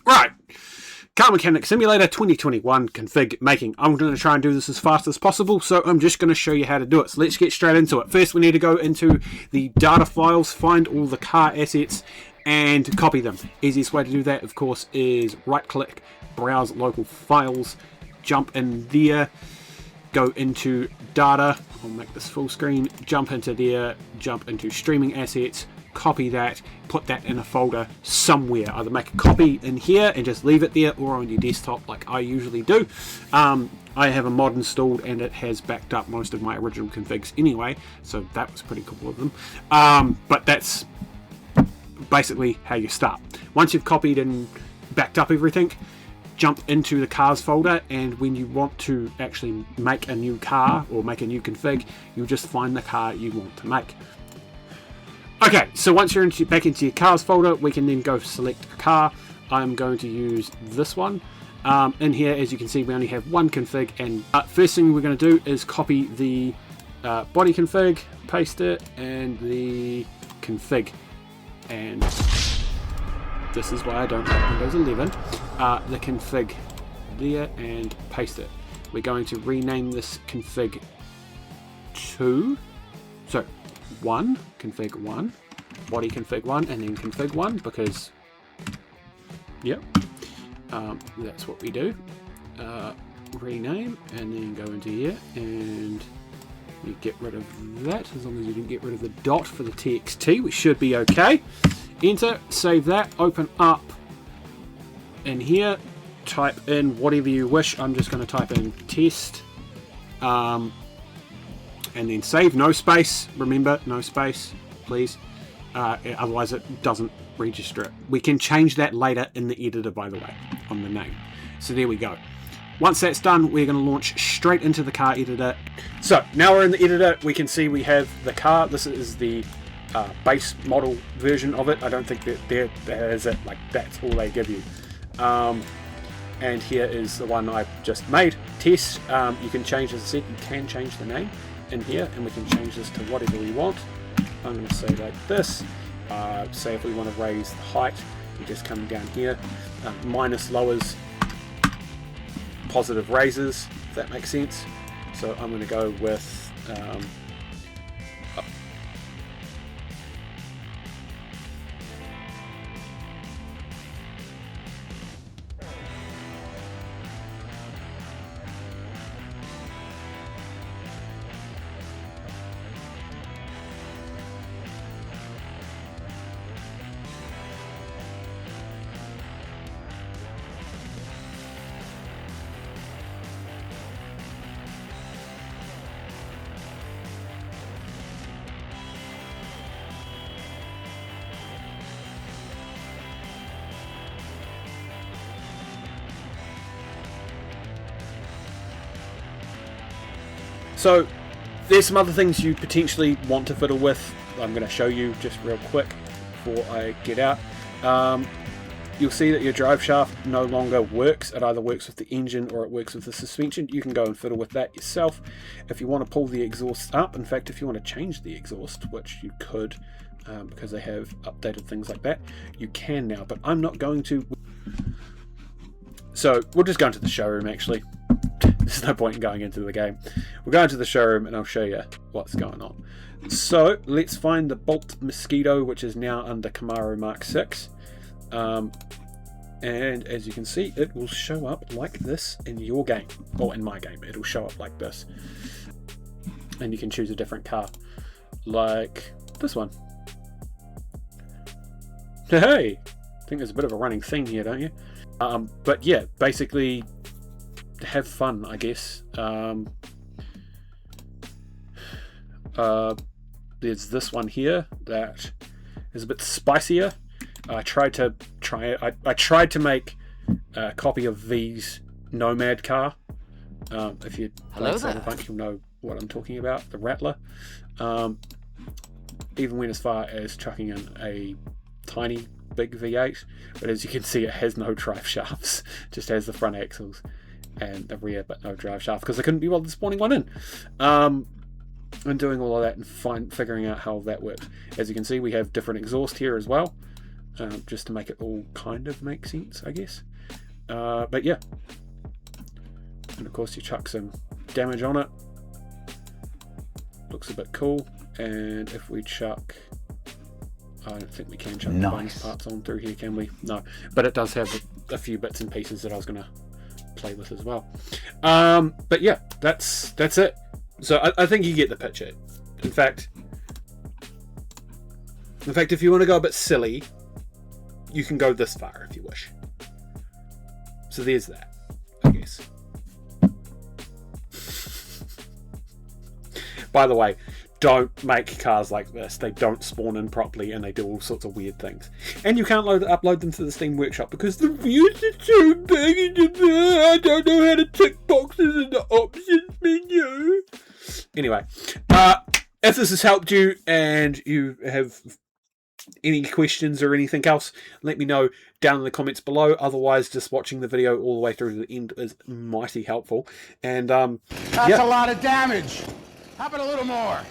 Right. Car Mechanic Simulator 2021 config making. I'm going to try and do this as fast as possible, so I'm just going to show you how to do it. So let's get straight into it. First, we need to go into the data files, find all the car assets, and copy them. Easiest way to do that, of course, is right-click, browse local files, jump in there, go into data. I'll make this full screen. Jump into there, jump into streaming assets. Copy that, put that in a folder somewhere. Either make a copy in here and just leave it there, or on your desktop like I usually do. I have a mod installed and it has backed up most of my original configs anyway, so that was pretty cool of them. But that's basically how you start. Once you've copied and backed up everything, jump into the cars folder, and when you want to actually make a new car or make a new config, you'll just find the car you want to make. Okay, so once you're back into your cars folder, we can then go select a car. I'm going to use this one. In here, as you can see, we only have one config, and first thing we're going to do is copy the body config, paste it, and the config. And this is why I don't have Windows 11. The config there, and paste it. We're going to rename this config to... config 1, body config 1, and then config 1, because yep, that's what we do. Rename, and then go into here and you get rid of that. As long as you didn't get rid of the dot for the txt, we should be okay. Enter, save that, open up in here, type in whatever you wish. I'm just going to type in test, and then save. No space, remember, no space, please. Otherwise it doesn't register it. We can change that later in the editor, by the way, on the name. So there we go. Once that's done, we're going to launch straight into the car editor. So now we're in the editor. We can see we have the car. This is the base model version of it. I don't think that there is it. Like, that's all they give you. And here is the one I just made. Test. You can change, as I said, you can change the name in here, and we can change this to whatever we want. I'm going to say like this. Say if we want to raise the height, we just come down here. Minus lowers, positive raises, if that makes sense. So I'm going to go with So there's some other things you potentially want to fiddle with. I'm going to show you just real quick before I get out. You'll see that your drive shaft no longer works. It either works with the engine or it works with the suspension. You can go and fiddle with that yourself. If you want to pull the exhaust up, in fact, if you want to change the exhaust, which you could, because they have updated things like that, you can now, but I'm not going to. So we'll just go into the showroom actually. There's no point in going into the game. We'll go into the showroom and I'll show you what's going on. So let's find the Bolt Mosquito, which is now under Camaro Mark 6. And as you can see, it will show up like this in your game, or in my game. It'll show up like this. And you can choose a different car, like this one. Hey! I think there's a bit of a running theme here, don't you? But yeah, basically have fun, I guess. There's this one here that is a bit spicier. I tried to make a copy of V's Nomad car. If you played Cyberpunk, you'll know what I'm talking about. The Rattler. Even went as far as chucking in a tiny big V8, but as you can see, it has no drive shafts. Just has the front axles and the rear, but no drive shaft because I couldn't be bothered spawning one in. And doing all of that and figuring out how that works. As you can see, we have different exhaust here as well. just to make it all kind of make sense, I guess. But yeah, and of course you chuck some damage on it. Looks a bit cool. And if we chuck, I don't think we can chuck the bonus parts on through here, can we? No, but it does have a few bits and pieces that I was going to play with as well. But yeah, that's it. So I think you get the picture. In fact, if you want to go a bit silly, you can go this far if you wish. So there's that, I guess. By the way, don't make cars like this. They don't spawn in properly and they do all sorts of weird things. And you can't upload them to the Steam Workshop because the views are so big and I don't know how to tick boxes in the options menu. Anyway, if this has helped you and you have any questions or anything else, let me know down in the comments below. Otherwise, just watching the video all the way through to the end is mighty helpful. And that's a lot of damage. How about a little more?